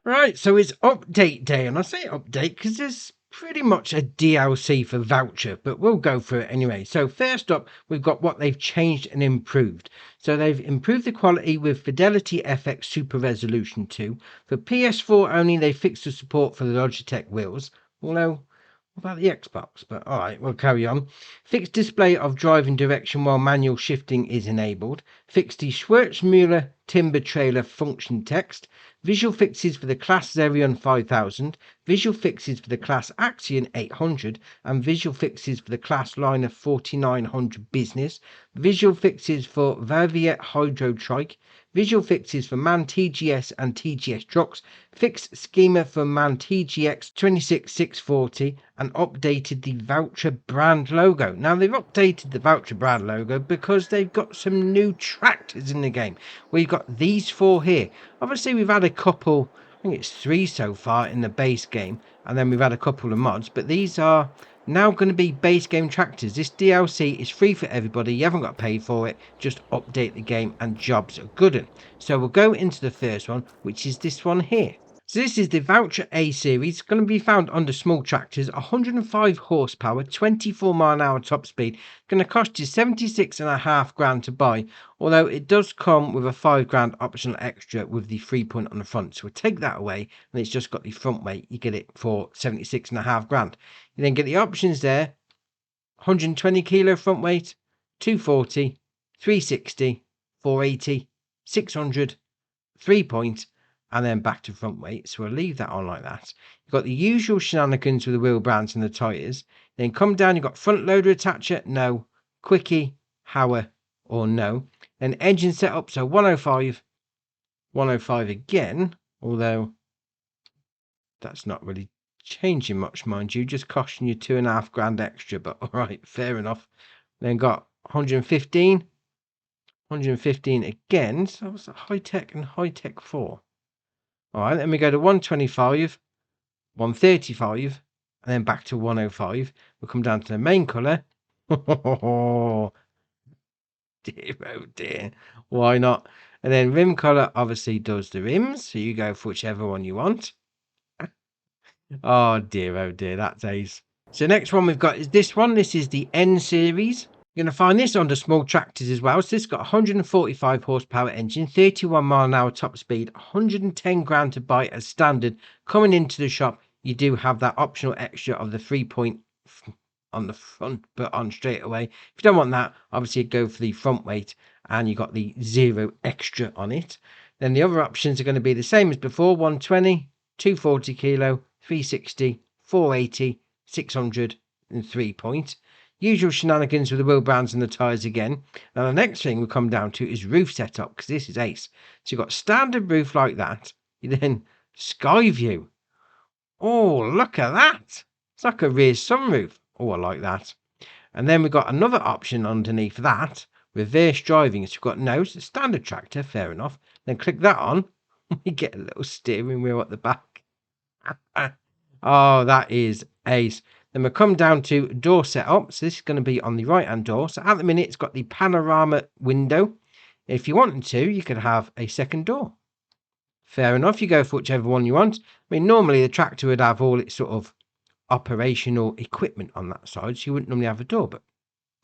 Right, so it's update day, and I say update because there's pretty much a DLC for Voucher, but we'll go through it anyway. So first up, we've got what they've changed and improved. So they've improved the quality with Fidelity FX Super Resolution 2. For PS4 only, they fixed the support for the Logitech wheels, although what about the Xbox? But all right, we'll carry on. Fixed display of driving direction while manual shifting is enabled. Fixed the Schwarzmüller timber trailer function text. Visual fixes for the class Xerion 5000. Visual fixes for the class Axion 800. And visual fixes for the class Liner 4900 business. Visual fixes for Vaviet Hydro Trike. Visual fixes for MAN TGS and TGS trucks, fixed schema for MAN TGX 26640, and updated the Valtra brand logo. Now, they've updated the Valtra brand logo because they've got some new tractors in the game. We've got these four here. Obviously, we've had a couple, I think it's 3 so far in the base game, and then we've had a couple of mods, but these are now going to be base game tractors. This DLC is free for everybody. You haven't got to pay for it. Just update the game and jobs are good. So we'll go into the first one, which is this one here. So this is the Voucher A series, going to be found under small tractors, 105 horsepower, 24 mph top speed, going to cost you 76.5 grand to buy, although it does come with a 5 grand optional extra with the 3-point on the front. So we'll take that away, and it's just got the front weight. You get it for 76.5 grand. You then get the options there, 120 kilo front weight, 240, 360, 480, 600, 3-point, and then back to front weight. So we'll leave that on like that. You've got the usual shenanigans with the wheel brands and the tyres. Then come down, you've got front loader attacher, no. Quickie, Hauer, or no. Then engine setup, so 105, 105 again, although that's not really changing much, mind you, just costing you 2.5 grand extra, but all right, fair enough. Then got 115 again, so what's that, high tech and high tech 4. All right, then we go to 125, 135, and then back to 105. We'll come down to the main colour. Oh dear, oh dear. Why not? And then rim colour obviously does the rims, so you go for whichever one you want. Oh dear, that's ace. So next one we've got is this one. This is the N series. You're going to find this under small tractors as well. So this got 145 horsepower engine, 31 mph top speed, 110 grand to buy as standard. Coming into the shop, you do have that optional extra of the 3-point on the front, but on straight away. If you don't want that, obviously go for the front weight, and you got the 0 extra on it. Then the other options are going to be the same as before: 120, 240 kilo, 360, 480, 600, and 3-point. Usual shenanigans with the wheel brands and the tyres again. Now the next thing we come down to is roof setup, because this is ace. So you've got standard roof like that. You then sky view. Oh, look at that. It's like a rear sunroof. Oh, I like that. And then we've got another option underneath that, reverse driving. So you've got no standard tractor, fair enough. Then click that on. We get a little steering wheel at the back. Oh, that is ace. Then we come down to door setup. So this is going to be on the right hand door. So at the minute it's got the panorama window. If you wanted to, you could have a second door. Fair enough, you go for whichever one you want. I mean, normally the tractor would have all its sort of operational equipment on that side, so you wouldn't normally have a door, but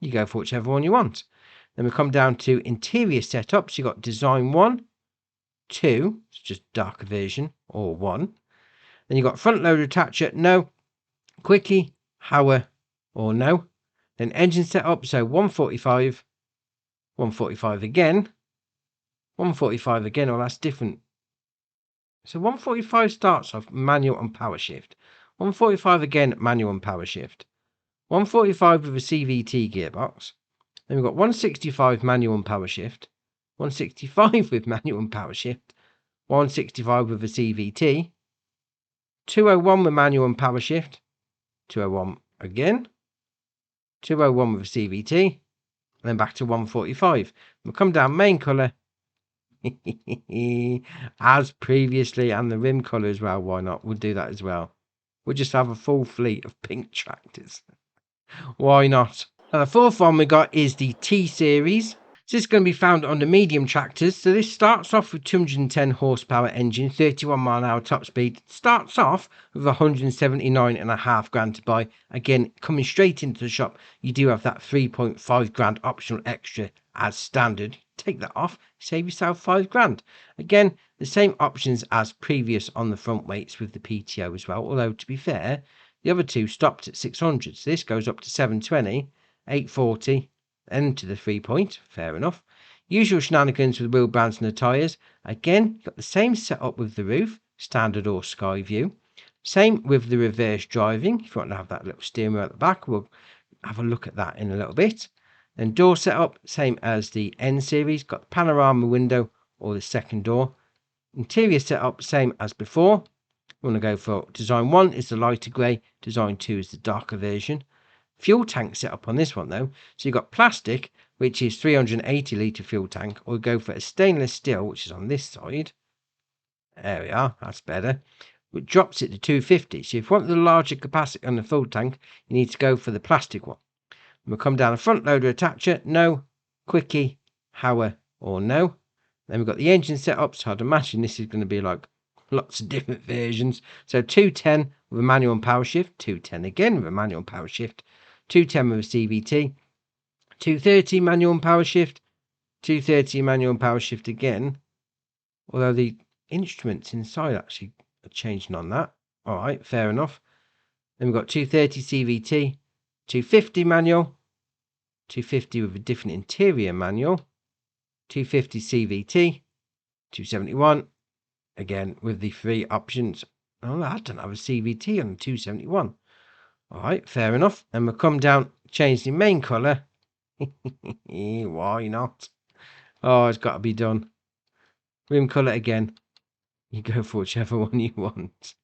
you go for whichever one you want. Then we come down to interior setup. So you've got design 1, 2, it's just darker version, or 1. Then you've got front loader attacher, no. Quickie, Hauer, or no. Then engine setup, so 145, 145 again, 145 again, oh, that's different. So 145 starts off manual and power shift. 145 again, manual and power shift. 145 with a CVT gearbox. Then we've got 165 manual and power shift. 165 with manual and power shift. 165 with a CVT. 201 with manual and power shift. 201 again. 201 with a CVT. And then back to 145. We'll come down main colour. As previously, and the rim colour as well. Why not? We'll do that as well. We'll just have a full fleet of pink tractors. Why not? Now the fourth one we got is the T series. So this is going to be found under medium tractors. So this starts off with 210 horsepower engine, 31 mph top speed. Starts off with 179.5 grand to buy. Again, coming straight into the shop, you do have that 3.5 grand optional extra as standard. Take that off, save yourself 5 grand. Again, the same options as previous on the front weights with the PTO as well. Although to be fair, the other two stopped at 600. So this goes up to 720, 840. Then to the 3-point, fair enough. Usual shenanigans with wheel bands and the tyres. Again, got the same setup with the roof, standard or sky view. Same with the reverse driving. If you want to have that little steering wheel at the back, we'll have a look at that in a little bit. Then door setup, same as the N series. Got the panorama window or the second door. Interior setup, same as before. We want to go for design 1 is the lighter grey, design 2 is the darker version. Fuel tank setup on this one though, so you've got plastic, which is 380 litre fuel tank, or go for a stainless steel, which is on this side. There we are, that's better. Which drops it to 250. So if you want the larger capacity on the fuel tank, you need to go for the plastic one. We'll come down the front loader attacher, no, quickie, Hauer, or no. Then we've got the engine setup, so I'd imagine this is going to be like lots of different versions. So 210 with a manual and power shift, 210 again with a manual and power shift, 210 with a CVT, 230 manual and power shift, 230 manual and power shift again. Although the instruments inside actually are changing on that. All right, fair enough. Then we've got 230 CVT, 250 manual, 250 with a different interior manual, 250 CVT, 271, again with the 3 options. Oh, I don't have a CVT on the 271. All right, fair enough. And we'll come down, change the main colour. Why not? Oh, it's got to be done. Rim colour again. You go for whichever one you want.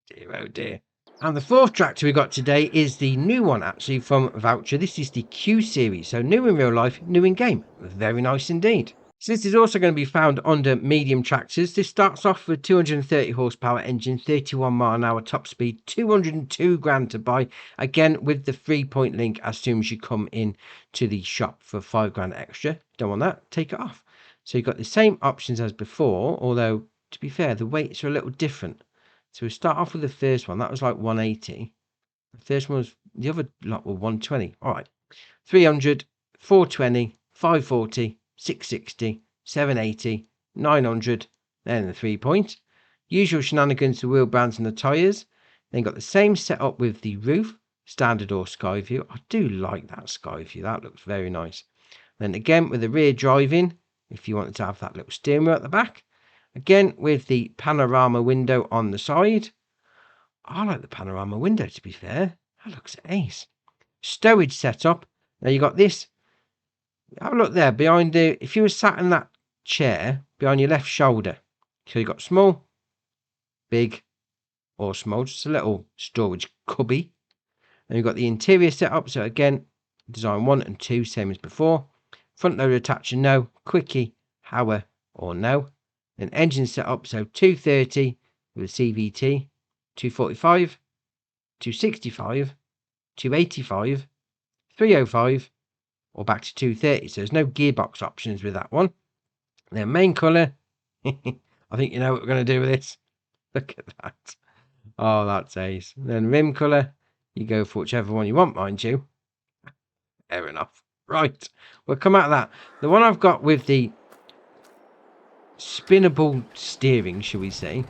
Dear, oh dear. And the 4th tractor we got today is the new one actually from Valtra. This is the Q series. So new in real life, new in game. Very nice indeed. So this is also going to be found under medium tractors. This starts off with 230 horsepower engine, 31 mph top speed, 202 grand to buy. Again, with the 3-point link as soon as you come in to the shop for 5 grand extra. Don't want that, take it off. So you've got the same options as before, although to be fair, the weights are a little different. So we start off with the first one. That was like 180. The first one was, the other lot were 120. All right. 300, 420, 540, 660, 780, 900, then the 3-point. Usual shenanigans, the wheel bands and the tyres. Then got the same setup with the roof, standard or sky view. I do like that sky view. That looks very nice. Then again with the rear driving, if you wanted to have that little steering wheel at the back. Again with the panorama window on the side. I like the panorama window, to be fair. That looks ace. Stowage setup. Now you got this. Have a look there behind the. If you were sat in that chair behind your left shoulder, so you got small, big, or small, just a little storage cubby. And you've got the interior setup. So again, design 1 and 2, same as before. Front loader attacher, no. Quickie, Hauer, or no. Then engine setup. So 230 with a CVT, 245, 265, 285, 305. Or back to 230, so there's no gearbox options with that one. Then main colour, I think you know what we're going to do with this. Look at that. Oh, that's ace. Then rim colour, you go for whichever one you want, mind you. Fair enough. Right, we'll come out of that. The one I've got with the spinnable steering, shall we say,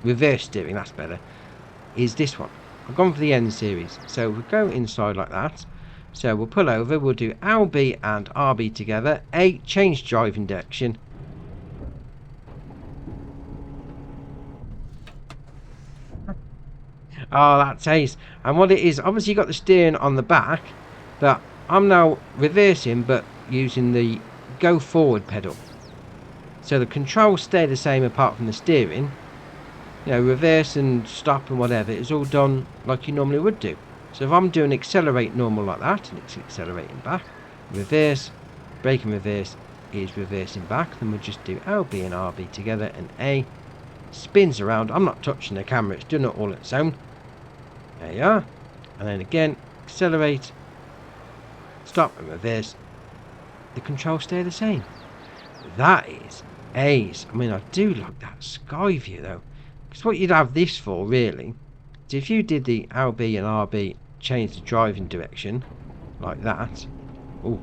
reverse steering, that's better, is this one. I've gone for the N series, so we'll go inside like that. So we'll pull over, we'll do LB and RB together. A, change driving direction. Oh, that's ace. And what it is, obviously you got the steering on the back, but I'm now reversing, but using the go forward pedal. So the controls stay the same apart from the steering. You know, reverse and stop and whatever, it's all done like you normally would do. So if I'm doing accelerate normal like that, and it's accelerating back, reverse, brake and reverse is reversing back, then we'll just do LB and RB together, and A spins around. I'm not touching the camera, it's doing it all on its own. There you are. And then again, accelerate, stop and reverse, the controls stay the same. That is ace. I mean, I do like that sky view though, because what you'd have this for really is if you did the LB and RB, change the driving direction like that. Oh,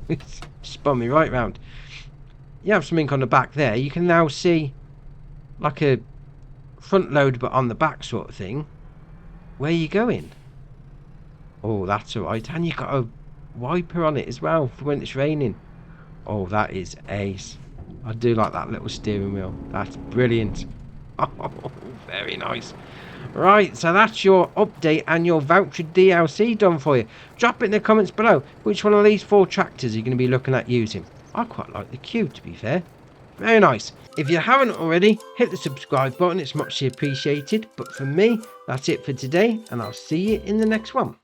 it's spun me right round. You have something on the back there. You can now see like a front load but on the back sort of thing. Where you going? Oh, that's alright. And you've got a wiper on it as well for when it's raining. Oh, that is ace. I do like that little steering wheel. That's brilliant. Oh, very nice. Right, so that's your update and your Valtra DLC done for you. Drop it in the comments below. Which one of these 4 tractors are you going to be looking at using? I quite like the Q, to be fair. Very nice. If you haven't already, hit the subscribe button. It's muchly appreciated. But for me, that's it for today. And I'll see you in the next one.